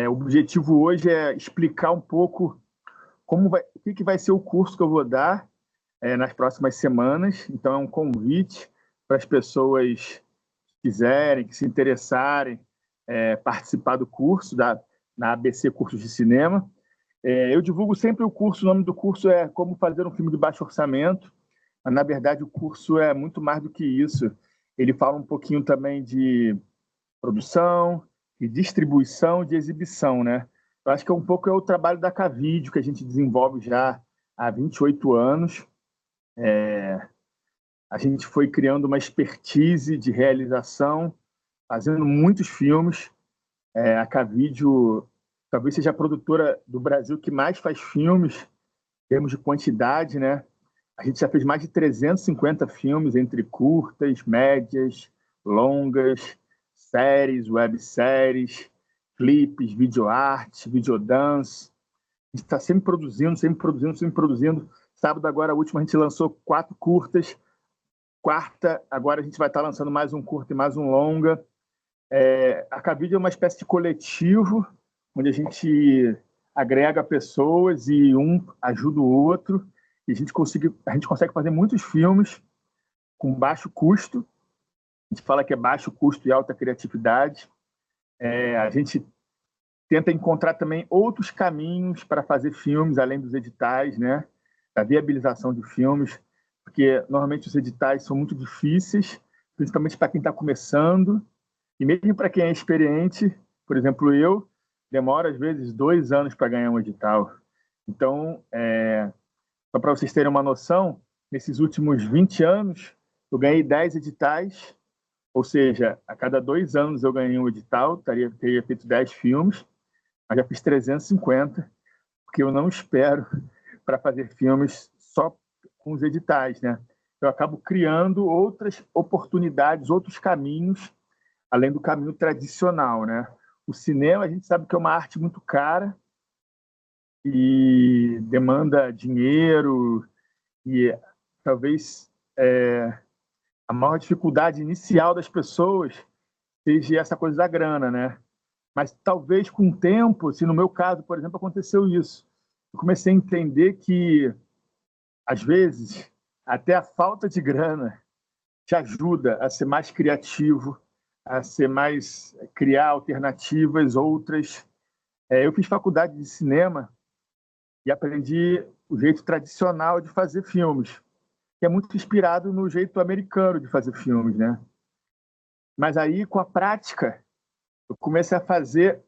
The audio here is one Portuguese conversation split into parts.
O objetivo hoje é explicar um pouco o que vai ser o curso que eu vou dar nas próximas semanas. Então, é um convite para as pessoas que quiserem, que se interessarem, participar do curso na ABC Cursos de Cinema. Eu divulgo sempre o curso, o nome do curso é Como Fazer um Filme de Baixo Orçamento, mas, na verdade, o curso é muito mais do que isso. Ele fala um pouquinho também de produção, de distribuição, de exibição, né? Eu acho que um pouco é o trabalho da Cavídeo, que a gente desenvolve já há 28 anos. A gente foi criando uma expertise de realização, fazendo muitos filmes. A Cavídeo talvez seja a produtora do Brasil que mais faz filmes, em termos de quantidade, né? A gente já fez mais de 350 filmes, entre curtas, médias, longas, séries, webséries, clipes, videoarte, videodance. A gente está sempre produzindo, sempre produzindo, sempre produzindo. Sábado agora, a última, a gente lançou 4 curtas. Quarta, agora a gente vai estar lançando mais um curta e mais um longa. A Cabide é uma espécie de coletivo, onde a gente agrega pessoas e um ajuda o outro. E a gente consegue fazer muitos filmes com baixo custo. A gente fala que é baixo custo e alta criatividade. A gente tenta encontrar também outros caminhos para fazer filmes, além dos editais, né? Da viabilização de filmes, porque normalmente os editais são muito difíceis, principalmente para quem está começando, e mesmo para quem é experiente. Por exemplo, eu demoro às vezes 2 anos para ganhar um edital. Então, só para vocês terem uma noção, nesses últimos 20 anos, eu ganhei 10 editais, ou seja, a cada 2 anos eu ganhei um edital, teria feito 10 filmes, mas já fiz 350, porque eu não espero para fazer filmes só com os editais, né? Eu acabo criando outras oportunidades, outros caminhos, além do caminho tradicional, né? O cinema, a gente sabe que é uma arte muito cara e demanda dinheiro, e talvez a maior dificuldade inicial das pessoas seja essa coisa da grana, né? Mas talvez com o tempo, se no meu caso, por exemplo, aconteceu isso, eu comecei a entender que, às vezes, até a falta de grana te ajuda a ser mais criativo, criar alternativas, outras. Eu fiz faculdade de cinema e aprendi o jeito tradicional de fazer filmes, que é muito inspirado no jeito americano de fazer filmes, né? Mas aí, com a prática, eu comecei a fazer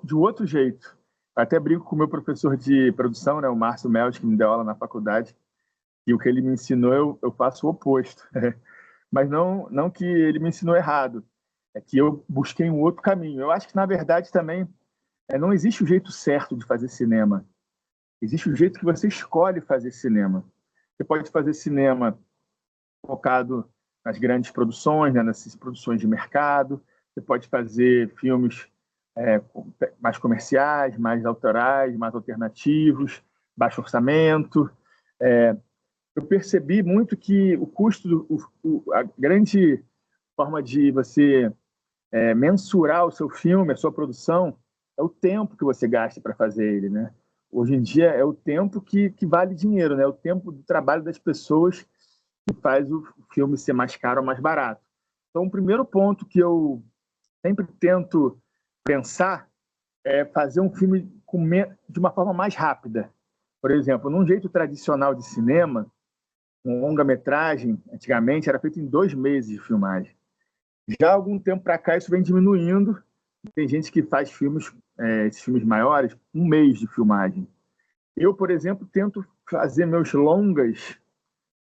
de outro jeito. Eu até brinco com o meu professor de produção, né, o Márcio Melch, que me deu aula na faculdade, e o que ele me ensinou, eu faço o oposto. Mas não que ele me ensinou errado, é que eu busquei um outro caminho. Eu acho que, na verdade, também não existe o jeito certo de fazer cinema. Existe o jeito que você escolhe fazer cinema. Você pode fazer cinema focado nas grandes produções, né, nessas produções de mercado. Você pode fazer filmes mais comerciais, mais autorais, mais alternativos, baixo orçamento. Eu percebi muito que o custo, a grande forma de você mensurar o seu filme, a sua produção, é o tempo que você gasta para fazer ele, né? Hoje em dia é o tempo que vale dinheiro, né? O tempo do trabalho das pessoas que faz o filme ser mais caro ou mais barato. Então, o primeiro ponto que eu sempre tento pensar é fazer um filme de uma forma mais rápida. Por exemplo, num jeito tradicional de cinema, um longa-metragem, antigamente, era feito em 2 meses de filmagem. Já há algum tempo para cá, isso vem diminuindo. Tem gente que faz filmes, esses filmes maiores, 1 mês de filmagem. Eu, por exemplo, tento fazer meus longas,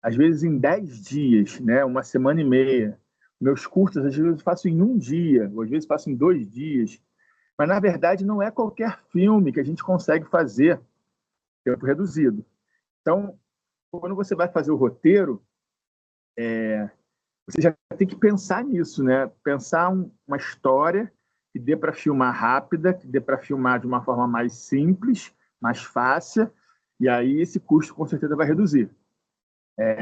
às vezes em 10 dias, né? 1 semana e meia. Meus curtas, às vezes, eu faço em 1 dia, ou às vezes faço em 2 dias. Mas, na verdade, não é qualquer filme que a gente consegue fazer tempo reduzido. Então, quando você vai fazer o roteiro, você já tem que pensar nisso, né? Pensar uma história que dê para filmar rápida, que dê para filmar de uma forma mais simples, mais fácil, e aí esse custo com certeza vai reduzir.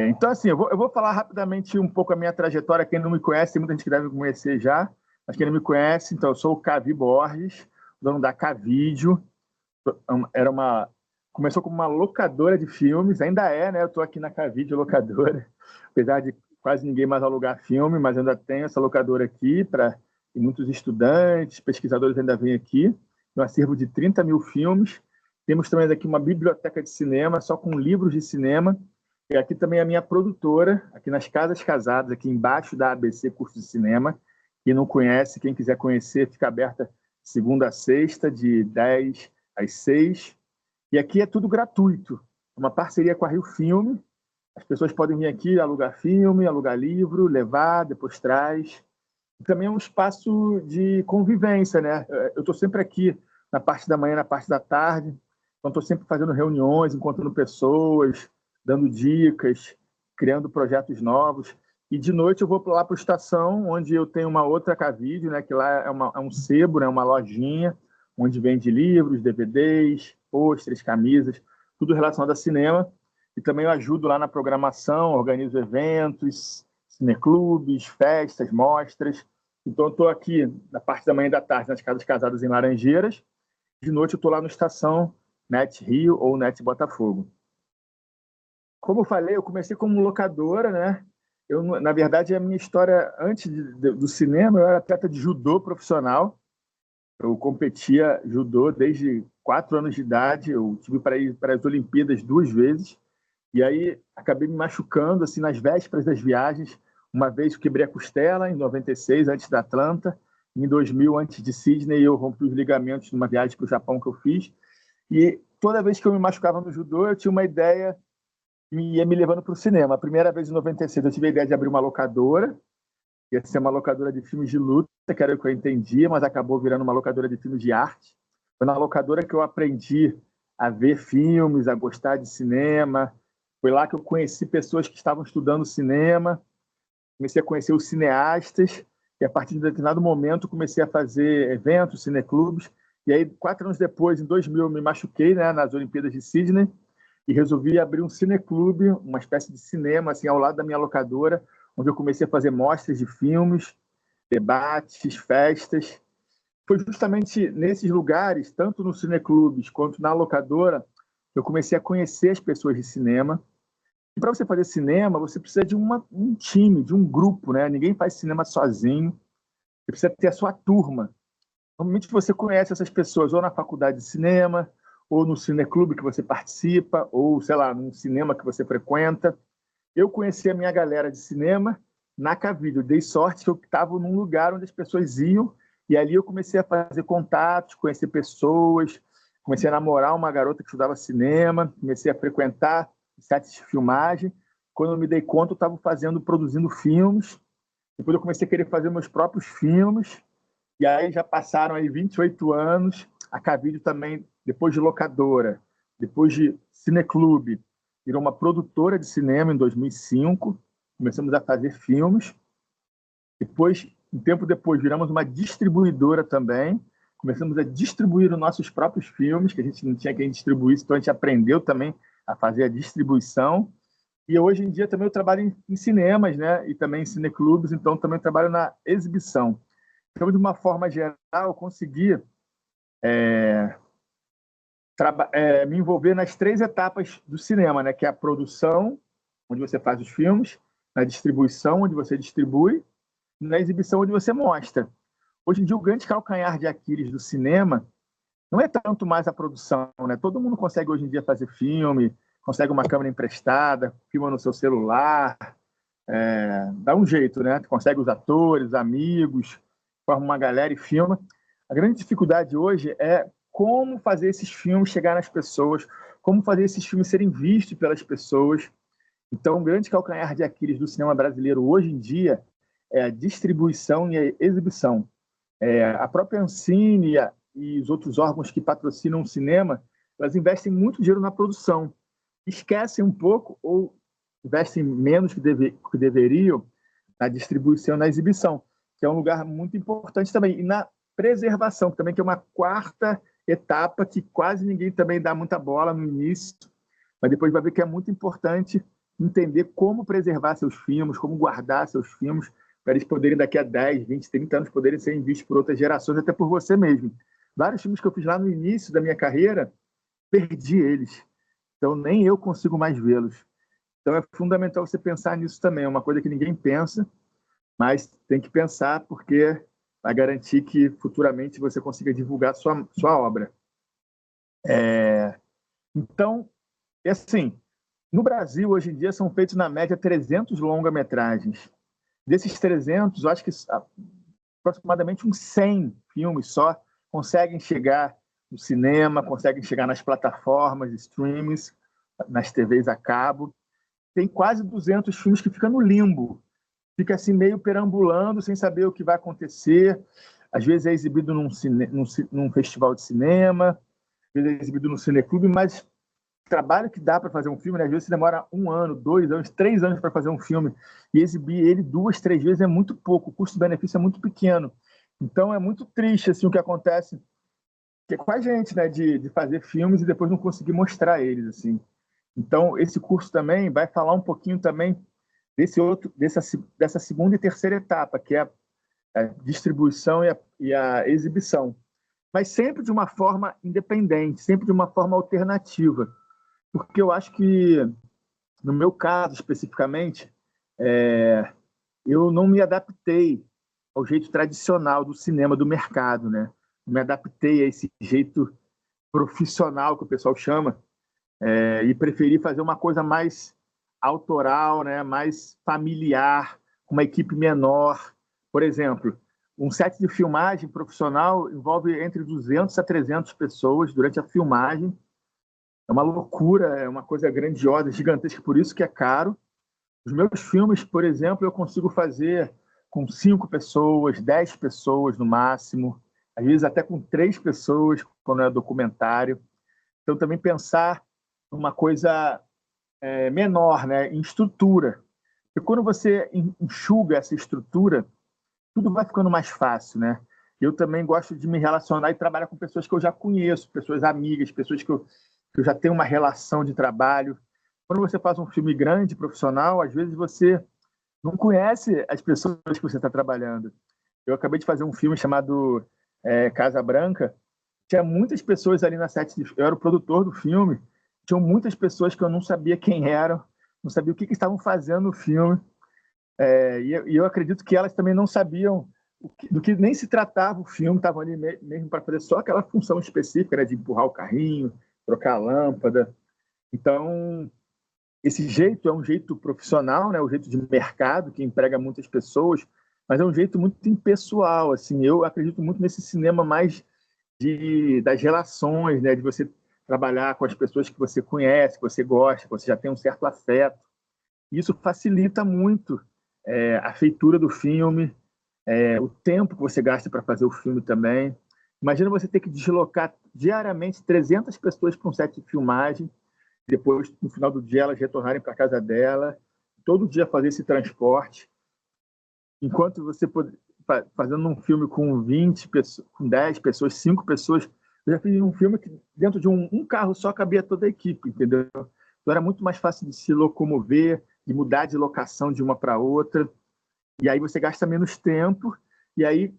Então, assim, eu vou falar rapidamente um pouco a minha trajetória. Quem não me conhece, tem muita gente que deve me conhecer já, mas quem não me conhece, então, eu sou o Cavi Borges. dono da K-Vídeo. Começou como uma locadora de filmes, ainda é, né? Eu estou aqui na K-Vídeo locadora, apesar de quase ninguém mais alugar filme, mas ainda tenho essa locadora aqui para muitos estudantes, pesquisadores ainda vêm aqui. Um acervo de 30 mil filmes. Temos também aqui uma biblioteca de cinema, só com livros de cinema. E aqui também a minha produtora, aqui nas Casas Casadas, aqui embaixo da ABC Curso de Cinema. Quem não conhece, quem quiser conhecer, fica aberta segunda a sexta, de 10 às 6. E aqui é tudo gratuito. Uma parceria com a Rio Filme. As pessoas podem vir aqui alugar filme, alugar livro, levar, depois traz. E também é um espaço de convivência, né? Eu estou sempre aqui na parte da manhã, na parte da tarde. Então, estou sempre fazendo reuniões, encontrando pessoas, dando dicas, criando projetos novos. E de noite eu vou lá para a estação, onde eu tenho uma outra K-Vídeo, né? Que lá é um sebo, né? Uma lojinha, onde vende livros, DVDs, pôsteres, camisas, tudo relacionado a cinema. E também eu ajudo lá na programação, organizo eventos, cineclubes, festas, mostras. Então, eu estou aqui na parte da manhã e da tarde nas Casas Casadas em Laranjeiras. De noite, eu estou lá no Estação Net Rio ou Net Botafogo. Como eu falei, eu comecei como locadora, né? Na verdade, a minha história antes do cinema, eu era atleta de judô profissional. Eu competia judô desde 4 anos de idade. Eu tive para ir para as Olimpíadas 2 vezes. E aí acabei me machucando assim nas vésperas das viagens. Uma vez eu quebrei a costela em 96, antes da Atlanta. Em 2000, antes de Sydney, eu rompi os ligamentos numa viagem para o Japão que eu fiz. E toda vez que eu me machucava no judô, eu tinha uma ideia que ia me levando para o cinema. A primeira vez, em 96, eu tive a ideia de abrir uma locadora. Ia ser uma locadora de filmes de luta, que era o que eu entendia, mas acabou virando uma locadora de filmes de arte. Foi na locadora que eu aprendi a ver filmes, a gostar de cinema. Foi lá que eu conheci pessoas que estavam estudando cinema. Comecei a conhecer os cineastas. E a partir de determinado momento, comecei a fazer eventos, cineclubes. E aí, 4 anos depois, em 2000, eu me machuquei, né, nas Olimpíadas de Sydney e resolvi abrir um cineclube, uma espécie de cinema, assim, ao lado da minha locadora, onde eu comecei a fazer mostras de filmes, debates, festas. Foi justamente nesses lugares, tanto nos cineclubes quanto na locadora, que eu comecei a conhecer as pessoas de cinema. E para você fazer cinema, você precisa de um time, de um grupo, né? Ninguém faz cinema sozinho. Você precisa ter a sua turma. Normalmente você conhece essas pessoas ou na faculdade de cinema, ou no cineclube que você participa, ou, sei lá, num cinema que você frequenta. Eu conheci a minha galera de cinema na K-Vídeo. Dei sorte que eu estava num lugar onde as pessoas iam, e ali eu comecei a fazer contatos, conhecer pessoas, comecei a namorar uma garota que estudava cinema, comecei a frequentar sets de filmagem. Quando eu me dei conta, eu estava produzindo filmes. Depois eu comecei a querer fazer meus próprios filmes. E aí já passaram aí 28 anos. A K-Vídeo também, depois de locadora, depois de cineclube, virou uma produtora de cinema em 2005. Começamos a fazer filmes. Depois, um tempo depois, viramos uma distribuidora também. Começamos a distribuir os nossos próprios filmes, que a gente não tinha quem distribuísse, então a gente aprendeu também a fazer a distribuição. E hoje em dia também eu trabalho em cinemas, né? E também em cineclubes, então também trabalho na exibição. Então, de uma forma geral, eu consegui me envolver nas 3 etapas do cinema, né? Que é a produção, onde você faz os filmes, na distribuição, onde você distribui, e na exibição, onde você mostra. Hoje em dia, o grande calcanhar de Aquiles do cinema não é tanto mais a produção, né? Todo mundo consegue hoje em dia fazer filme, consegue uma câmera emprestada, filma no seu celular, dá um jeito, né? Consegue os atores, os amigos, forma uma galera e filma. A grande dificuldade hoje é como fazer esses filmes chegar nas pessoas, como fazer esses filmes serem vistos pelas pessoas. Então, o grande calcanhar de Aquiles do cinema brasileiro hoje em dia é a distribuição e a exibição. A própria Ancine e os outros órgãos que patrocinam o cinema, elas investem muito dinheiro na produção. Esquecem um pouco ou investem menos que deveriam na distribuição e na exibição, que é um lugar muito importante também. E na preservação, também, que é uma 4ª etapa que quase ninguém também dá muita bola no início, mas depois vai ver que é muito importante entender como preservar seus filmes, como guardar seus filmes, para eles poderem, daqui a 10, 20, 30 anos, poderem ser vistos por outras gerações, até por você mesmo. Vários filmes que eu fiz lá no início da minha carreira, perdi eles. Então, nem eu consigo mais vê-los. Então, é fundamental você pensar nisso também. É uma coisa que ninguém pensa, mas tem que pensar porque vai garantir que futuramente você consiga divulgar sua obra. Então, assim, no Brasil, hoje em dia, são feitos, na média, 300 longa-metragens. Desses 300, eu acho que aproximadamente uns 100 filmes só conseguem chegar no cinema, conseguem chegar nas plataformas, streamings, nas TVs a cabo. Tem quase 200 filmes que ficam no limbo. Fica assim meio perambulando, sem saber o que vai acontecer. Às vezes é exibido num festival de cinema, às vezes é exibido no cineclube, mas o trabalho que dá para fazer um filme, né? Às vezes demora 1 ano, 2 anos, 3 anos para fazer um filme, e exibir ele 2, 3 vezes é muito pouco, o custo-benefício é muito pequeno. Então é muito triste assim, o que acontece que é com a gente, né? De fazer filmes e depois não conseguir mostrar eles. Assim. Então, esse curso também vai falar um pouquinho também dessa segunda e terceira etapa, que é a distribuição e a exibição. Mas sempre de uma forma independente, sempre de uma forma alternativa. Porque eu acho que, no meu caso especificamente, eu não me adaptei ao jeito tradicional do cinema, do mercado, né? Não me adaptei a esse jeito profissional que o pessoal chama, e preferi fazer uma coisa mais autoral, né? Mais familiar, com uma equipe menor. Por exemplo, um set de filmagem profissional envolve entre 200 a 300 pessoas durante a filmagem. É uma loucura, é uma coisa grandiosa, gigantesca, por isso que é caro. Os meus filmes, por exemplo, eu consigo fazer com 5 pessoas, 10 pessoas no máximo, às vezes até com 3 pessoas, quando é documentário. Então, também pensar numa coisa menor, né, em estrutura. E quando você enxuga essa estrutura, tudo vai ficando mais fácil, né? Eu também gosto de me relacionar e trabalhar com pessoas que eu já conheço, pessoas amigas, pessoas que eu já tenho uma relação de trabalho. Quando você faz um filme grande, profissional, às vezes você não conhece as pessoas que você está trabalhando. Eu acabei de fazer um filme chamado Casa Branca. Tinha muitas pessoas ali na set. Eu era o produtor do filme. Tinham muitas pessoas que eu não sabia quem eram, não sabia o que estavam fazendo no filme. E eu acredito que elas também não sabiam do que nem se tratava o filme. Estavam ali mesmo para fazer só aquela função específica, né, de empurrar o carrinho, trocar a lâmpada. Então, esse jeito é um jeito profissional, né? Um jeito de mercado que emprega muitas pessoas, mas é um jeito muito impessoal. Assim, eu acredito muito nesse cinema mais das relações, né? De você trabalhar com as pessoas que você conhece, que você gosta, que você já tem um certo afeto. Isso facilita muito a feitura do filme, o tempo que você gasta para fazer o filme também. Imagina você ter que deslocar diariamente 300 pessoas para um set de filmagem, depois, no final do dia, elas retornarem para a casa dela, todo dia fazer esse transporte, enquanto você fazendo um filme com 20 pessoas, com 10 pessoas, 5 pessoas, eu já fiz um filme que dentro de um carro só cabia toda a equipe, entendeu? Então era muito mais fácil de se locomover, de mudar de locação de uma para outra, e aí você gasta menos tempo, e aí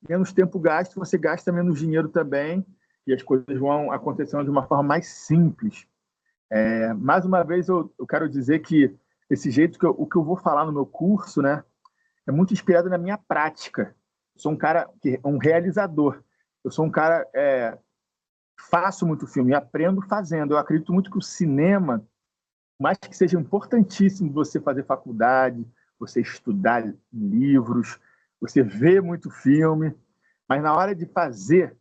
menos tempo gasto, você gasta menos dinheiro também, e as coisas vão acontecendo de uma forma mais simples. Mais uma vez, eu quero dizer que esse jeito o que eu vou falar no meu curso, né, é muito inspirado na minha prática. Eu sou um cara, um realizador. Eu sou um cara faço muito filme, e aprendo fazendo. Eu acredito muito que o cinema, mais que seja importantíssimo você fazer faculdade, você estudar livros, você ver muito filme, mas na hora de fazer,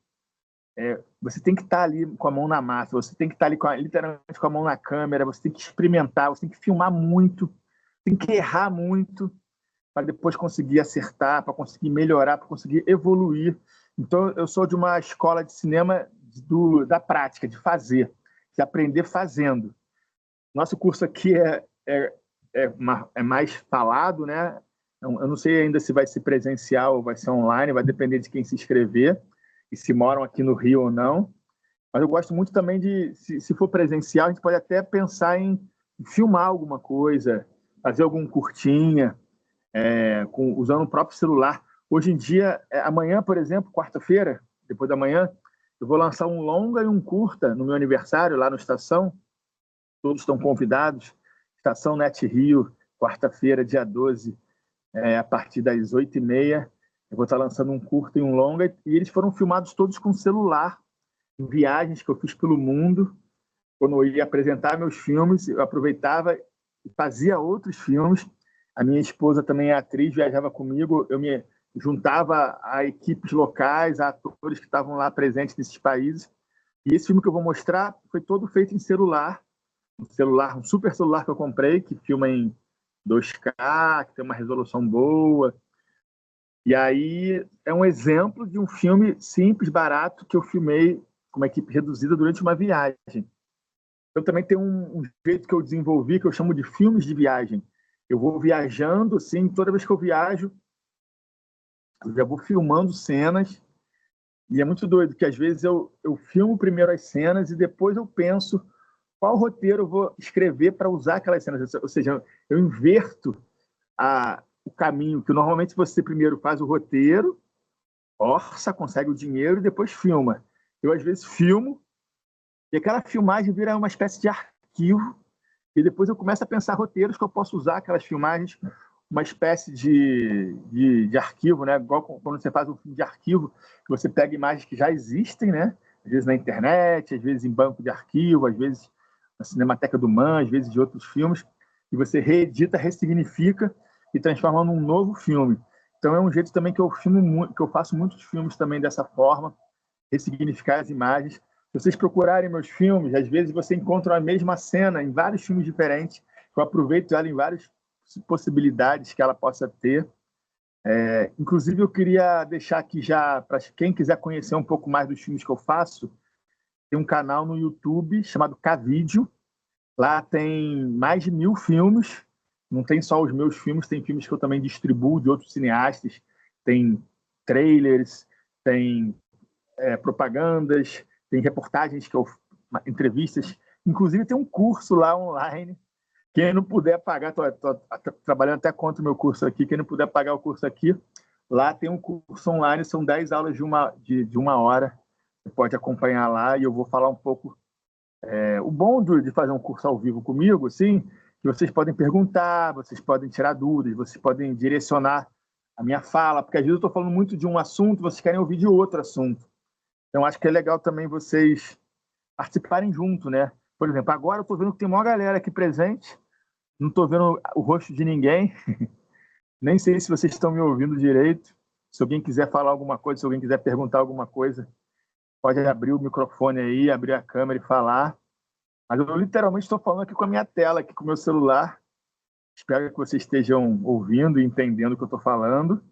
você tem que estar ali com a mão na massa, você tem que estar ali literalmente com a mão na câmera, você tem que experimentar, você tem que filmar muito, tem que errar muito para depois conseguir acertar, para conseguir melhorar, para conseguir evoluir. Então, eu sou de uma escola de cinema da prática, de fazer, de aprender fazendo. Nosso curso aqui é mais falado, né? Eu não sei ainda se vai ser presencial ou vai ser online, vai depender de quem se inscrever e se moram aqui no Rio ou não. Mas eu gosto muito também se for presencial, a gente pode até pensar em filmar alguma coisa, fazer algum curtinha, usando o próprio celular. Hoje em dia, amanhã, por exemplo, quarta-feira, depois da manhã, eu vou lançar um longa e um curta no meu aniversário, lá no Estação. Todos estão convidados. Estação Net Rio, quarta-feira, dia 12, a partir das 8h30. Eu vou estar lançando um curta e um longa. E eles foram filmados todos com celular, em viagens que eu fiz pelo mundo. Quando eu ia apresentar meus filmes, eu aproveitava e fazia outros filmes. A minha esposa também é atriz, viajava comigo. Eu me juntava a equipes locais, a atores que estavam lá presentes nesses países. E esse filme que eu vou mostrar foi todo feito em celular, um super celular que eu comprei, que filma em 2K, que tem uma resolução boa. E aí é um exemplo de um filme simples, barato, que eu filmei com uma equipe reduzida durante uma viagem. Eu também tenho um jeito que eu desenvolvi, que eu chamo de filmes de viagem. Eu vou viajando, assim, toda vez que eu viajo, eu já vou filmando cenas. E é muito doido, que às vezes eu filmo primeiro as cenas e depois eu penso qual roteiro eu vou escrever para usar aquelas cenas. Ou seja, eu inverto o caminho, que normalmente você primeiro faz o roteiro, orça, consegue o dinheiro e depois filma. Eu, às vezes, filmo e aquela filmagem vira uma espécie de arquivo e depois eu começo a pensar roteiros que eu posso usar aquelas filmagens, uma espécie de arquivo, né? Igual quando você faz um filme de arquivo, que você pega imagens que já existem, né? Às vezes na internet, às vezes em banco de arquivo, às vezes na Cinemateca do Man, às vezes de outros filmes, e você reedita, ressignifica e transforma num novo filme. Então é um jeito também que eu filmo, que eu faço muitos filmes também dessa forma, ressignificar as imagens. Se vocês procurarem meus filmes, às vezes você encontra a mesma cena em vários filmes diferentes. Eu aproveito ela em várias possibilidades que ela possa ter. Inclusive, eu queria deixar aqui já, para quem quiser conhecer um pouco mais dos filmes que eu faço, tem um canal no YouTube chamado Kvídeo. Lá tem mais de 1000 filmes. Não tem só os meus filmes, tem filmes que eu também distribuo de outros cineastas. Tem trailers, tem propagandas, tem reportagens entrevistas. Inclusive, tem um curso lá online. Quem não puder pagar, estou trabalhando até contra o meu curso aqui, quem não puder pagar o curso aqui, lá tem um curso online, são 10 aulas de uma hora. Você pode acompanhar lá e eu vou falar um pouco. O bom de fazer um curso ao vivo comigo, assim, que vocês podem perguntar, vocês podem tirar dúvidas, vocês podem direcionar a minha fala, porque às vezes eu estou falando muito de um assunto, vocês querem ouvir de outro assunto. Então, acho que é legal também vocês participarem junto, né? Por exemplo, agora eu estou vendo que tem uma galera aqui presente, não estou vendo o rosto de ninguém, nem sei se vocês estão me ouvindo direito. Se alguém quiser falar alguma coisa, se alguém quiser perguntar alguma coisa, pode abrir o microfone aí, abrir a câmera e falar. Mas eu literalmente estou falando aqui com a minha tela, aqui com o meu celular. Espero que vocês estejam ouvindo e entendendo o que eu estou falando.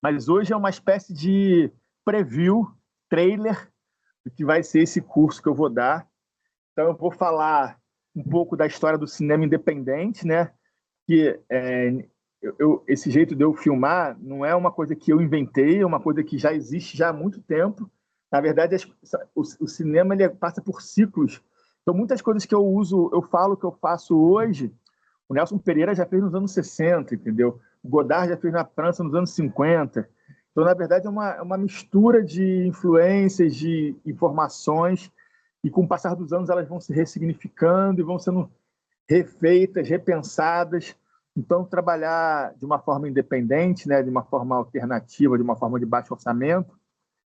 Mas hoje é uma espécie de preview, trailer, do que vai ser esse curso que eu vou dar. Então, eu vou falar um pouco da história do cinema independente, né? Que esse jeito de eu filmar não é uma coisa que eu inventei, é uma coisa que já existe já há muito tempo. Na verdade, o cinema ele passa por ciclos. Então, muitas coisas que eu uso, eu falo que eu faço hoje, o Nelson Pereira já fez nos anos 60, entendeu? O Godard já fez na França nos anos 50. Então, na verdade, é uma mistura de influências, de informações, e com o passar dos anos elas vão se ressignificando e vão sendo refeitas, repensadas. Então, trabalhar de uma forma independente, né, de uma forma alternativa, de uma forma de baixo orçamento,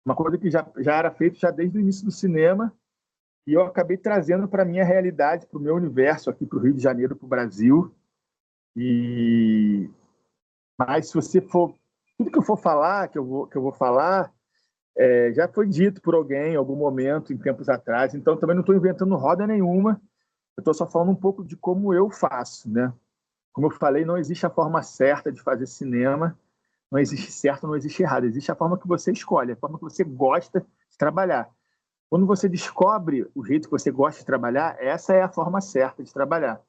uma coisa que já era feito já desde o início do cinema, e eu acabei trazendo para a minha realidade, para o meu universo, aqui para o Rio de Janeiro, para o Brasil. Mas se você for... Tudo que eu for falar, que eu vou falar, já foi dito por alguém em algum momento, em tempos atrás. Então, também não estou inventando roda nenhuma. Eu estou só falando um pouco de como eu faço, né? Como eu falei, não existe a forma certa de fazer cinema. Não existe certo, não existe errado. Existe a forma que você escolhe, a forma que você gosta de trabalhar. Quando você descobre o jeito que você gosta de trabalhar, essa é a forma certa de trabalhar.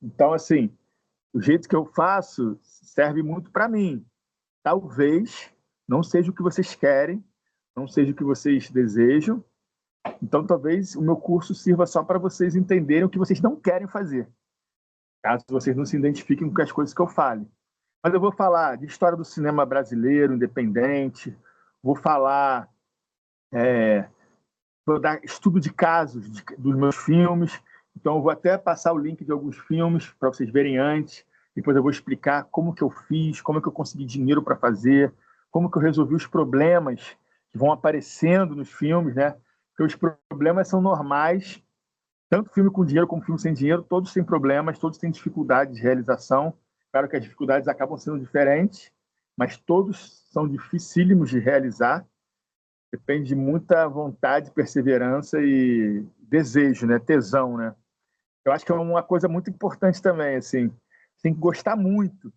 Então, assim, o jeito que eu faço serve muito para mim. Talvez não seja o que vocês querem, não seja o que vocês desejam. Então, talvez o meu curso sirva só para vocês entenderem o que vocês não querem fazer, caso vocês não se identifiquem com as coisas que eu fale. Mas eu vou falar de história do cinema brasileiro, independente, vou falar vou dar estudo de casos dos meus filmes. Então, eu vou até passar o link de alguns filmes para vocês verem antes. Depois eu vou explicar como que eu fiz, como que eu consegui dinheiro para fazer, como que eu resolvi os problemas que vão aparecendo nos filmes, né? Porque os problemas são normais, tanto filme com dinheiro como filme sem dinheiro, todos têm problemas, todos têm dificuldades de realização. Claro que as dificuldades acabam sendo diferentes, mas todos são dificílimos de realizar. Depende de muita vontade, perseverança e desejo, né? Tesão, né? Eu acho que é uma coisa muito importante também, assim. Você tem que gostar muito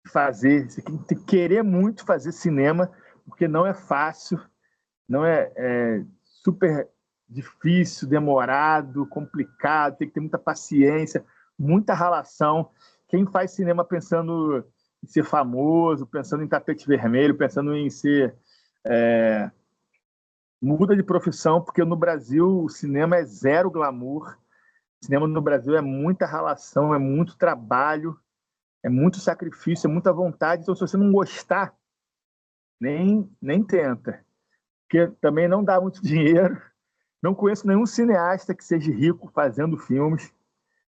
de fazer, você tem que querer muito fazer cinema, porque não é fácil, não é super difícil, demorado, complicado, tem que ter muita paciência, muita ralação. Quem faz cinema pensando em ser famoso, pensando em tapete vermelho, pensando em ser... muda de profissão, porque no Brasil o cinema é zero glamour. O cinema no Brasil é muita ralação, é muito trabalho, é muito sacrifício, é muita vontade. Então, se você não gostar, nem tenta. Porque também não dá muito dinheiro. Não conheço nenhum cineasta que seja rico fazendo filmes.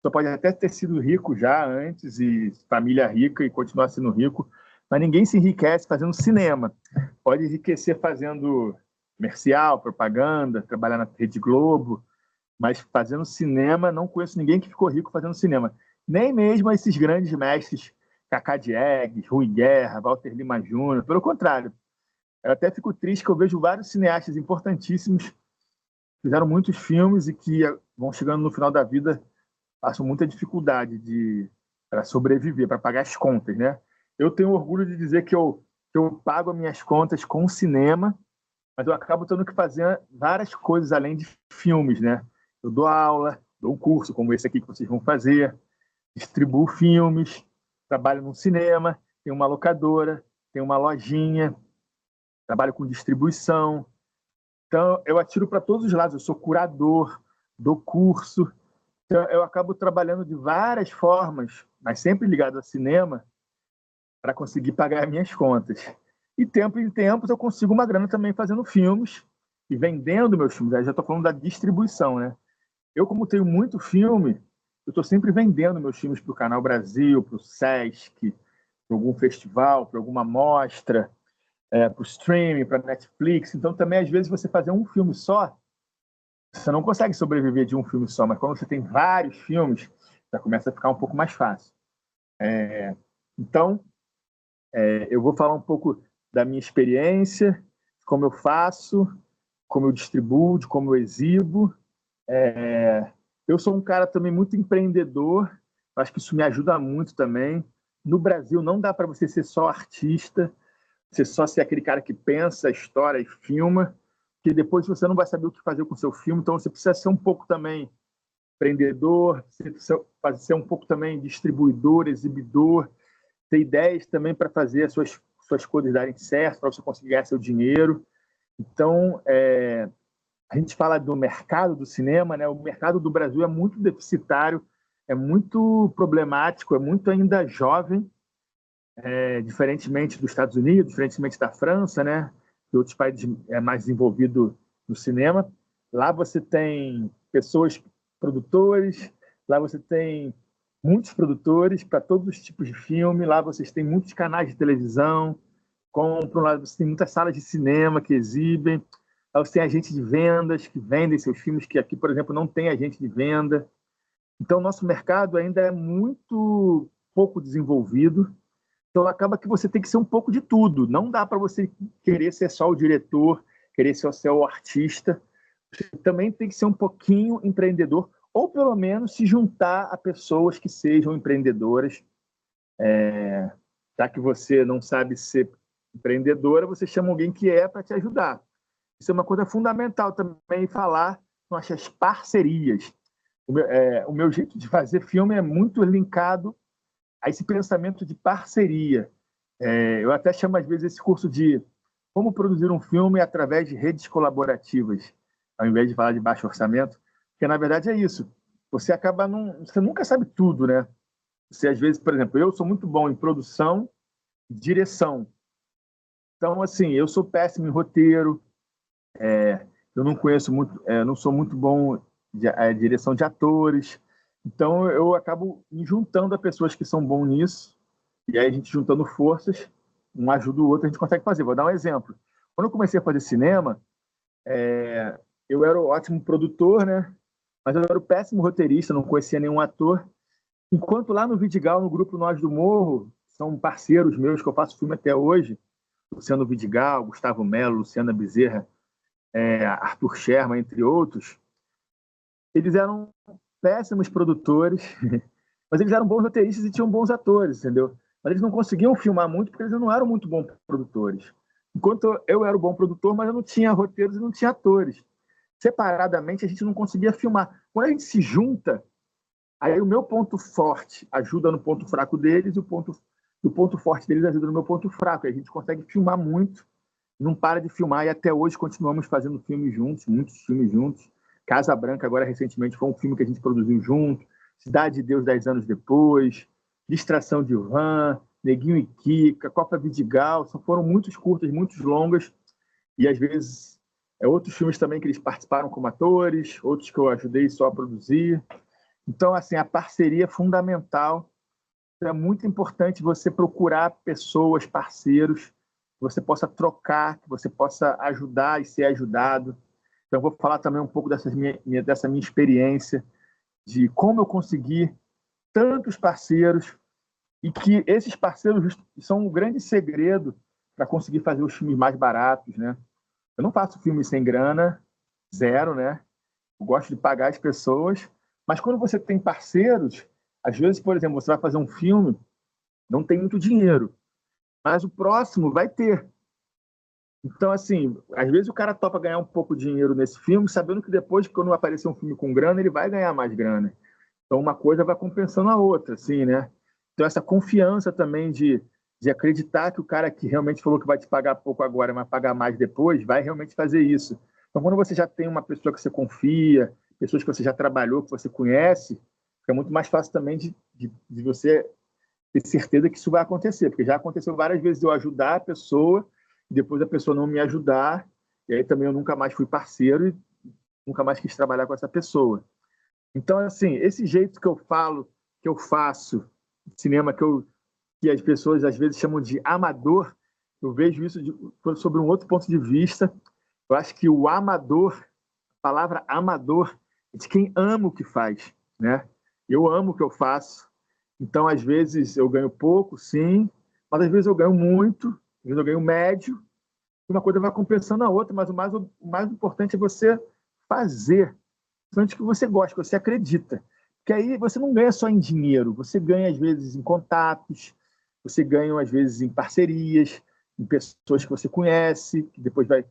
Só pode até ter sido rico já antes, e família rica, e continuar sendo rico. Mas ninguém se enriquece fazendo cinema. Pode enriquecer fazendo comercial, propaganda, trabalhar na Rede Globo, mas fazendo cinema, não conheço ninguém que ficou rico fazendo cinema. Nem mesmo esses grandes mestres, Cacá Diegues, Rui Guerra, Walter Lima Júnior. Pelo contrário, eu até fico triste que eu vejo vários cineastas importantíssimos, fizeram muitos filmes e que vão chegando no final da vida, passam muita dificuldade para sobreviver, para pagar as contas, né? Eu tenho orgulho de dizer que eu pago as minhas contas com o cinema, mas eu acabo tendo que fazer várias coisas além de filmes, né? Eu dou aula, dou um curso como esse aqui que vocês vão fazer, distribuo filmes, trabalho no cinema, tenho uma locadora, tenho uma lojinha, trabalho com distribuição. Então, eu atiro para todos os lados. Eu sou curador, dou curso. Então, eu acabo trabalhando de várias formas, mas sempre ligado ao cinema, para conseguir pagar minhas contas. E tempo em tempos eu consigo uma grana também fazendo filmes e vendendo meus filmes. Aí já estou falando da distribuição, né? Eu, como tenho muito filme, eu estou sempre vendendo meus filmes para o Canal Brasil, para o Sesc, para algum festival, para alguma mostra, para o streaming, para a Netflix. Então, também, às vezes, você fazer um filme só, você não consegue sobreviver de um filme só, mas quando você tem vários filmes, já começa a ficar um pouco mais fácil. Então, eu vou falar um pouco da minha experiência, como eu faço, como eu distribuo, de como eu exibo. Eu sou um cara também muito empreendedor, acho que isso me ajuda muito também. No Brasil, não dá para você ser só artista, você só ser aquele cara que pensa, história e filma, que depois você não vai saber o que fazer com o seu filme, então você precisa ser um pouco também empreendedor, ser um pouco também distribuidor, exibidor, ter ideias também para fazer as suas coisas darem certo, para você conseguir ganhar seu dinheiro. Então, a gente fala do mercado do cinema, né? O mercado do Brasil é muito deficitário, é muito problemático, é muito ainda jovem, diferentemente dos Estados Unidos, diferentemente da França, né? E outros países mais desenvolvidos no cinema. Lá você tem pessoas produtores, lá você tem muitos produtores para todos os tipos de filme, lá vocês têm muitos canais de televisão, compram, lá você tem muitas salas de cinema que exibem, lá você tem agentes de vendas que vendem seus filmes, que aqui, por exemplo, não tem agente de venda. Então, o nosso mercado ainda é muito pouco desenvolvido, então acaba que você tem que ser um pouco de tudo. Não dá para você querer ser só o diretor, querer ser só o artista. Você também tem que ser um pouquinho empreendedor, ou pelo menos se juntar a pessoas que sejam empreendedoras. Já que você não sabe ser empreendedora, você chama alguém que para te ajudar. Isso é uma coisa fundamental também falar com as parcerias. O meu jeito de fazer filme é muito linkado a esse pensamento de parceria. Eu até chamo, às vezes, esse curso de como produzir um filme através de redes colaborativas, ao invés de falar de baixo orçamento, porque, na verdade, é isso. Você nunca sabe tudo, né? Você, às vezes, por exemplo, eu sou muito bom em produção e direção. Então, assim, eu sou péssimo em roteiro, Eu não conheço muito, não sou muito bom de direção de atores, então eu acabo me juntando a pessoas que são bons nisso, e aí a gente juntando forças, um ajuda o outro, a gente consegue fazer. Vou dar um exemplo. Quando eu comecei a fazer cinema, eu era um ótimo produtor, né? Mas eu era um péssimo roteirista, não conhecia nenhum ator. Enquanto lá no Vidigal, no grupo Nós do Morro, são parceiros meus que eu faço filme até hoje, Luciano Vidigal, Gustavo Melo, Luciana Bezerra, Arthur Sherman, entre outros, eles eram péssimos produtores, mas eles eram bons roteiristas e tinham bons atores, entendeu? Mas eles não conseguiam filmar muito porque eles não eram muito bons produtores. Enquanto eu era o bom produtor, mas eu não tinha roteiros e não tinha atores. Separadamente, a gente não conseguia filmar. Quando a gente se junta, aí o meu ponto forte ajuda no ponto fraco deles e o ponto forte deles ajuda no meu ponto fraco. Aí a gente consegue filmar muito, não para de filmar e até hoje continuamos fazendo filmes juntos, muitos filmes juntos. Casa Branca, agora recentemente, foi um filme que a gente produziu junto. Cidade de Deus, 10 anos depois. Distração de Van, Neguinho e Kika, Copa Vidigal. Foram muitos curtas, muitos longas. E às vezes outros filmes também que eles participaram como atores, outros que eu ajudei só a produzir. Então, assim, a parceria é fundamental. É muito importante você procurar pessoas, parceiros, que você possa trocar, que você possa ajudar e ser ajudado. Então, eu vou falar também um pouco dessa minha experiência, de como eu consegui tantos parceiros e que esses parceiros são um grande segredo para conseguir fazer os filmes mais baratos, né? Eu não faço filme sem grana, zero, né? Eu gosto de pagar as pessoas, mas quando você tem parceiros, às vezes, por exemplo, você vai fazer um filme, não tem muito dinheiro, mas o próximo vai ter. Então, assim, às vezes o cara topa ganhar um pouco de dinheiro nesse filme, sabendo que depois, quando aparecer um filme com grana, ele vai ganhar mais grana. Então, uma coisa vai compensando a outra, assim, né? Então, essa confiança também de acreditar que o cara que realmente falou que vai te pagar pouco agora, mas pagar mais depois, vai realmente fazer isso. Então, quando você já tem uma pessoa que você confia, pessoas que você já trabalhou, que você conhece, fica muito mais fácil também de você ter certeza que isso vai acontecer, porque já aconteceu várias vezes eu ajudar a pessoa e depois a pessoa não me ajudar, e aí também eu nunca mais fui parceiro e nunca mais quis trabalhar com essa pessoa. Então, assim, esse jeito que eu falo, que eu faço, cinema que as pessoas às vezes chamam de amador, eu vejo isso sobre um outro ponto de vista. Eu acho que o amador, a palavra amador, é de quem ama o que faz, né? Eu amo o que eu faço, então às vezes eu ganho pouco, sim, mas às vezes eu ganho muito, às vezes eu ganho médio, uma coisa vai compensando a outra, mas o mais importante é você fazer, antes que você gosta, que você acredita. Porque aí você não ganha só em dinheiro, você ganha às vezes em contatos, você ganha às vezes em parcerias, em pessoas que você conhece, que depois vai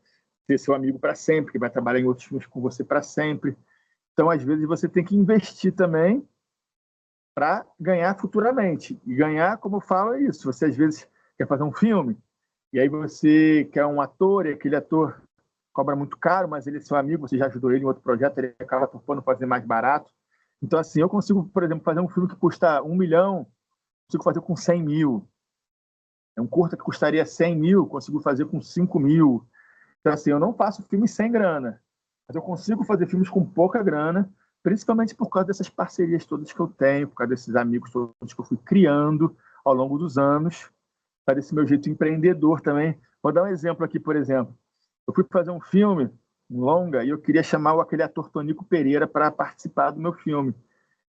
ser seu amigo para sempre, que vai trabalhar em outros filmes com você para sempre. Então, às vezes, você tem que investir também para ganhar futuramente. E ganhar, como eu falo, é isso. Você, às vezes, quer fazer um filme, e aí você quer um ator, e aquele ator cobra muito caro, mas ele é seu amigo, você já ajudou ele em outro projeto, ele acaba topando fazer mais barato. Então, assim, eu consigo, por exemplo, fazer um filme que custa 1 milhão, consigo fazer com 100 mil. É um curta que custaria 100 mil, consigo fazer com 5 mil. Então, assim, eu não faço filmes sem grana, mas eu consigo fazer filmes com pouca grana, principalmente por causa dessas parcerias todas que eu tenho, por causa desses amigos todos que eu fui criando ao longo dos anos, para esse meu jeito empreendedor também. Vou dar um exemplo aqui, por exemplo. Eu fui fazer um filme, um longa, e eu queria chamar aquele ator Tonico Pereira para participar do meu filme.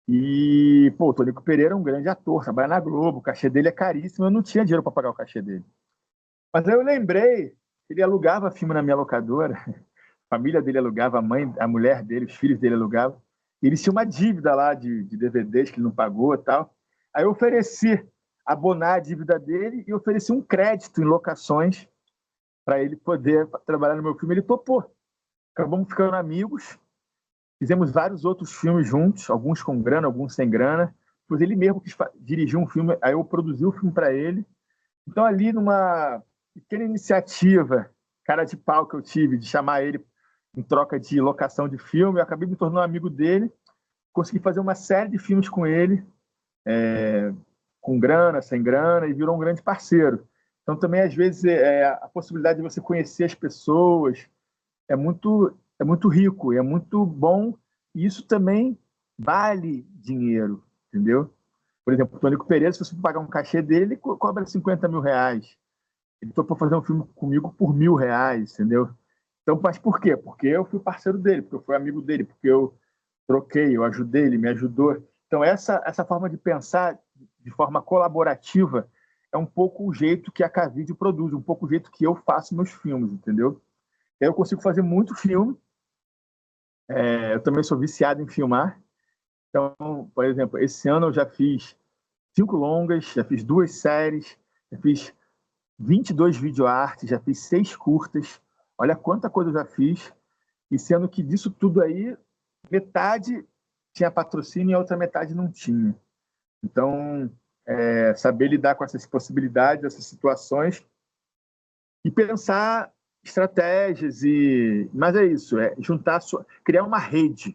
E, pô, o Tonico Pereira é um grande ator, trabalha na Globo, o cachê dele é caríssimo, eu não tinha dinheiro para pagar o cachê dele. Mas aí eu lembrei que ele alugava filme na minha locadora, a família dele alugava, a mulher dele, os filhos dele alugavam, e eles tinham uma dívida lá de DVDs que ele não pagou e tal. Aí eu ofereci abonar a dívida dele e ofereci um crédito em locações para ele poder trabalhar no meu filme. Ele topou. Acabamos ficando amigos, fizemos vários outros filmes juntos, alguns com grana, alguns sem grana. Depois ele mesmo quis dirigir um filme, aí eu produzi o filme para ele. Então, ali numa pequena iniciativa, cara de pau que eu tive, de chamar ele em troca de locação de filme, eu acabei me tornando um amigo dele, consegui fazer uma série de filmes com ele, com grana, sem grana, e virou um grande parceiro. Então, também, às vezes, a possibilidade de você conhecer as pessoas, é muito rico, é muito bom, e isso também vale dinheiro, entendeu? Por exemplo, o Tônico Pereira, se você pagar um cachê dele, ele cobra R$ 50.000. Ele topou fazer um filme comigo por R$ 1.000, entendeu? Então, mas por quê? Porque eu fui parceiro dele, porque eu fui amigo dele, porque eu troquei, eu ajudei, ele me ajudou. Então, essa forma de pensar de forma colaborativa é um pouco o jeito que a Cavide produz, um pouco o jeito que eu faço meus filmes, entendeu? Eu consigo fazer muito filme, eu também sou viciado em filmar. Então, por exemplo, esse ano eu já fiz 5 longas, já fiz 2 séries, já fiz 22 videoartes, já fiz 6 curtas. Olha quanta coisa eu já fiz. E sendo que disso tudo aí, metade tinha patrocínio e a outra metade não tinha. Então, saber lidar com essas possibilidades, essas situações e pensar estratégias mas é isso, criar uma rede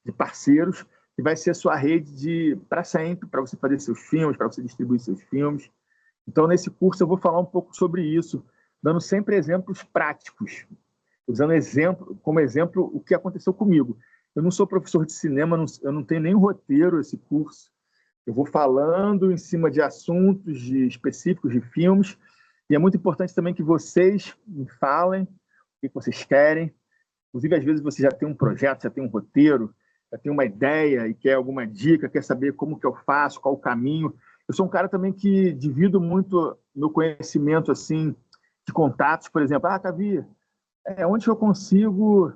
de parceiros que vai ser a sua rede de para sempre, para você fazer seus filmes, para você distribuir seus filmes. Então, nesse curso eu vou falar um pouco sobre isso, dando sempre exemplos práticos, usando como exemplo o que aconteceu comigo. Eu não sou professor de cinema, eu não tenho nem roteiro esse curso. Eu vou falando em cima de assuntos específicos de filmes, e é muito importante também que vocês me falem o que vocês querem. Inclusive, às vezes você já tem um projeto, já tem um roteiro, já tem uma ideia e quer alguma dica, quer saber como que eu faço, qual o caminho. Eu sou um cara também que divido muito meu conhecimento assim de contatos, por exemplo, Cavi, onde eu consigo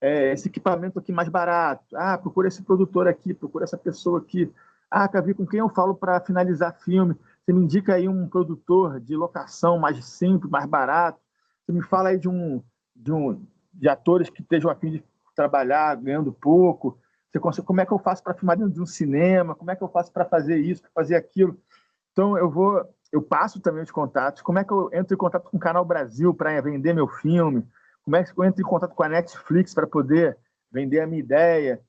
esse equipamento aqui mais barato? Procura esse produtor aqui, procura essa pessoa aqui. Cavi, com quem eu falo para finalizar filme? Você me indica aí um produtor de locação mais simples, mais barato? Você me fala aí de atores que estejam a fim de trabalhar ganhando pouco? Como é que eu faço para filmar dentro de um cinema? Como é que eu faço para fazer isso, para fazer aquilo? Então eu passo também os contatos. Como é que eu entro em contato com o Canal Brasil para vender meu filme? Como é que eu entro em contato com a Netflix para poder vender a minha ideia?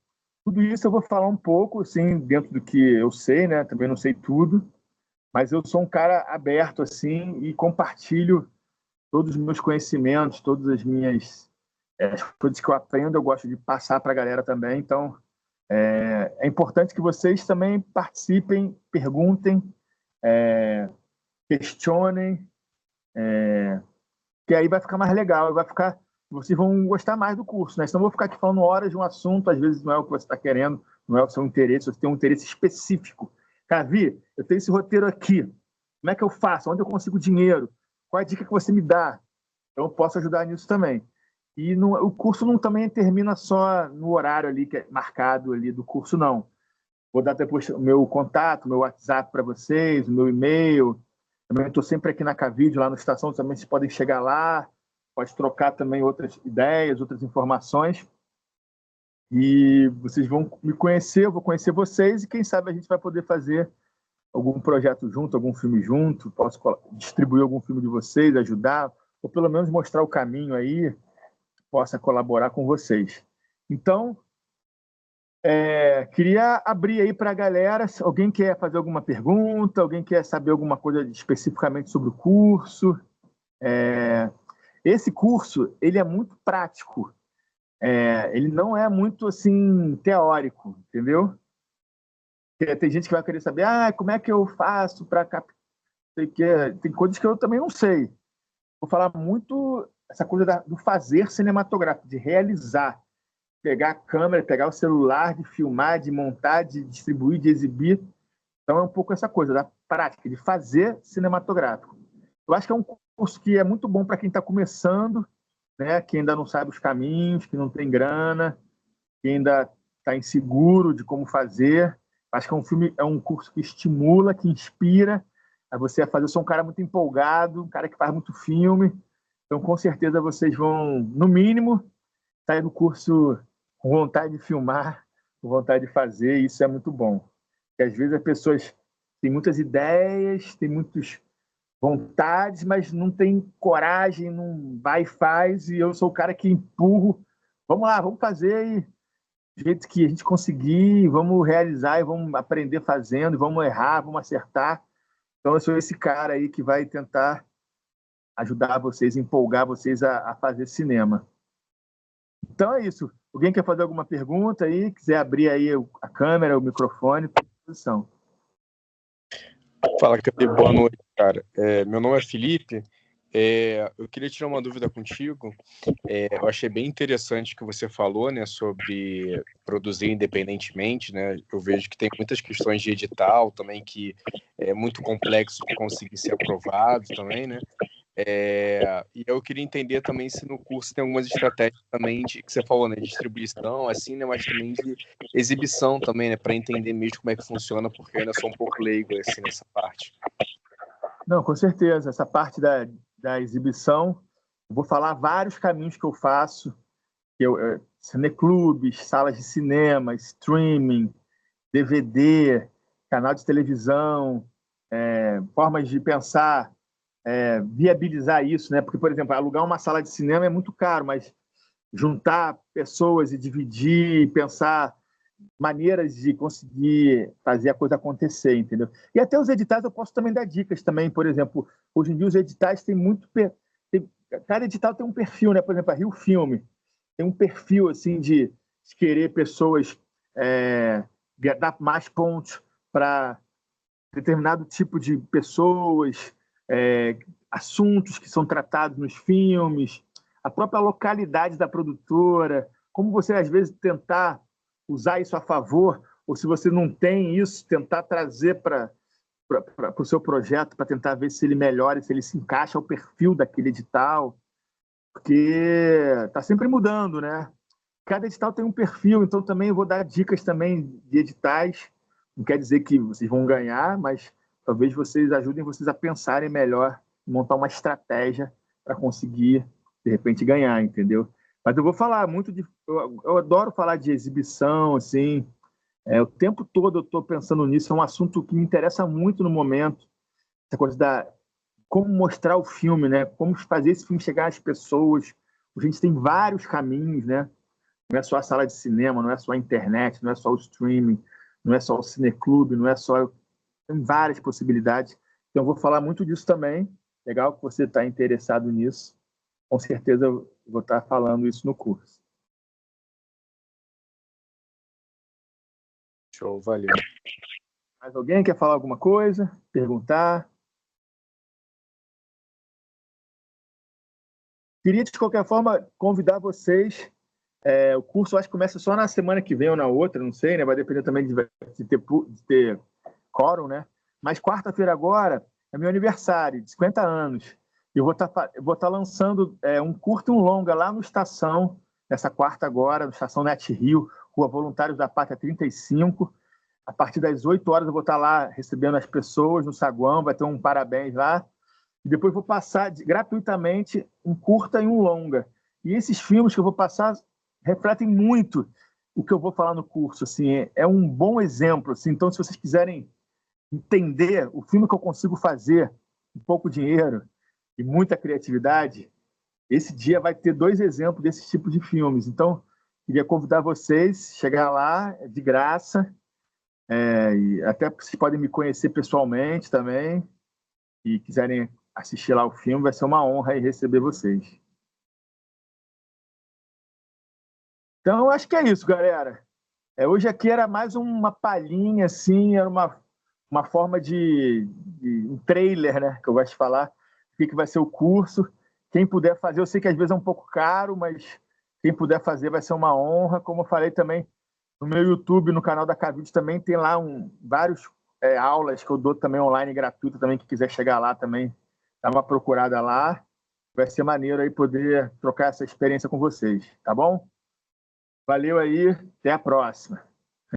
Tudo isso eu vou falar um pouco, assim, dentro do que eu sei, né? Também não sei tudo, mas eu sou um cara aberto, assim, e compartilho todos os meus conhecimentos, todas as coisas que eu aprendo, eu gosto de passar para a galera também. Então, é importante que vocês também participem, perguntem, questionem, que aí vai ficar mais legal, vocês vão gostar mais do curso, né? Senão eu vou ficar aqui falando horas de um assunto, às vezes não é o que você está querendo, não é o seu interesse, você tem um interesse específico. Cavi, eu tenho esse roteiro aqui, como é que eu faço? Onde eu consigo dinheiro? Qual é a dica que você me dá? Então eu posso ajudar nisso também. E o curso não também termina só no horário ali que é marcado ali do curso, não. Vou dar depois o meu contato, meu WhatsApp para vocês, o meu e-mail. Também estou sempre aqui na Cavide, lá na estação, também vocês podem chegar lá, pode trocar também outras ideias, outras informações. E vocês vão me conhecer, eu vou conhecer vocês, e quem sabe a gente vai poder fazer algum projeto junto, algum filme junto, posso distribuir algum filme de vocês, ajudar, ou pelo menos mostrar o caminho aí, possa colaborar com vocês. Então, queria abrir aí para a galera. Se alguém quer fazer alguma pergunta, alguém quer saber alguma coisa especificamente sobre o curso. Esse curso, ele é muito prático. Ele não é muito assim teórico, entendeu? Tem gente que vai querer saber, como é que eu faço para captar? Tem coisas que eu também não sei. Vou falar muito essa coisa do fazer cinematográfico, de realizar, pegar a câmera, pegar o celular, de filmar, de montar, de distribuir, de exibir. Então é um pouco essa coisa da prática, de fazer cinematográfico. Eu acho que é um curso que é muito bom para quem está começando, né? Que ainda não sabe os caminhos, que não tem grana, que ainda está inseguro de como fazer. Acho que é um curso que estimula, que inspira a você a fazer. Eu sou um cara muito empolgado, um cara que faz muito filme, então com certeza vocês vão, no mínimo, sair do curso com vontade de filmar, com vontade de fazer, e isso é muito bom. Porque às vezes as pessoas têm muitas ideias, têm muitas vontades, mas não tem coragem, não vai e faz, e eu sou o cara que empurro. Vamos lá, vamos fazer, e do jeito que a gente conseguir, vamos realizar e vamos aprender fazendo, e vamos errar, vamos acertar. Então eu sou esse cara aí que vai tentar ajudar vocês, empolgar vocês a fazer cinema. Então é isso. Alguém quer fazer alguma pergunta aí? Quiser abrir aí a câmera, o microfone, estou à disposição. Fala, Cadê? Boa noite, cara. Meu nome é Felipe. Eu queria tirar uma dúvida contigo. Eu achei bem interessante o que você falou, né, sobre produzir independentemente, né? Eu vejo que tem muitas questões de edital também que é muito complexo de conseguir ser aprovado também, né? E eu queria entender também se no curso tem algumas estratégias também que você falou, né, de distribuição, assim, né, mas também de exibição também, né, para entender mesmo como é que funciona, porque eu ainda sou um pouco leigo assim nessa parte. Não, com certeza. Essa parte da exibição, eu vou falar vários caminhos que eu faço, cineclubes, salas de cinema, streaming, DVD, canal de televisão, formas de pensar, viabilizar isso, né? Porque, por exemplo, alugar uma sala de cinema é muito caro, mas juntar pessoas e dividir, pensar maneiras de conseguir fazer a coisa acontecer, entendeu? E até os editais eu posso também dar dicas também, por exemplo, hoje em dia os editais têm muito cada edital tem um perfil, né? Por exemplo, a Rio Filme tem um perfil assim de querer pessoas dar mais pontos para determinado tipo de pessoas, assuntos que são tratados nos filmes, a própria localidade da produtora, como você às vezes tentar usar isso a favor, ou se você não tem isso, tentar trazer para o seu projeto para tentar ver se ele melhora, se ele se encaixa ao perfil daquele edital, porque está sempre mudando, né? Cada edital tem um perfil, então também eu vou dar dicas também de editais. Não quer dizer que vocês vão ganhar, mas talvez vocês ajudem vocês a pensarem melhor, montar uma estratégia para conseguir, de repente, ganhar, entendeu? Mas eu vou falar muito de... Eu adoro falar de exibição, assim. O tempo todo eu estou pensando nisso. É um assunto que me interessa muito no momento. Essa coisa da... Como mostrar o filme, né? Como fazer esse filme chegar às pessoas. A gente tem vários caminhos, né? Não é só a sala de cinema, não é só a internet, não é só o streaming, não é só o cineclube, não é só... Tem várias possibilidades. Então, eu vou falar muito disso também. Legal que você está interessado nisso. Com certeza eu vou estar falando isso no curso. Show, valeu. Mais alguém quer falar alguma coisa? Perguntar? Queria, de qualquer forma, convidar vocês. O curso, eu acho que começa só na semana que vem ou na outra, não sei, né? Vai depender também de ter quórum, né? Mas quarta-feira agora é meu aniversário, de 50 anos. Eu vou tá lançando um curto e um longa lá no Estação, nessa quarta agora, no Estação Net Rio, Rua Voluntários da Pátria 35. A partir das 8 horas eu vou estar lá recebendo as pessoas no saguão, vai ter um parabéns lá. E depois vou passar gratuitamente um curta e um longa. E esses filmes que eu vou passar refletem muito o que eu vou falar no curso. Assim, é um bom exemplo. Assim. Então, se vocês quiserem entender o filme que eu consigo fazer com pouco dinheiro e muita criatividade, esse dia vai ter 2 exemplos desse tipo de filmes. Então, queria convidar vocês, chegar lá, é de graça, e até vocês podem me conhecer pessoalmente também, e quiserem assistir lá o filme, vai ser uma honra aí receber vocês. Então, acho que é isso, galera. Hoje aqui era mais uma palhinha, assim, era uma forma de um trailer, né, que eu gosto de falar, o que vai ser o curso. Quem puder fazer, eu sei que às vezes é um pouco caro, mas quem puder fazer vai ser uma honra. Como eu falei também, no meu YouTube, no canal da Cavite também tem lá vários aulas que eu dou também online gratuito também, que quiser chegar lá também, dá uma procurada lá. Vai ser maneiro aí poder trocar essa experiência com vocês, tá bom? Valeu aí, até a próxima.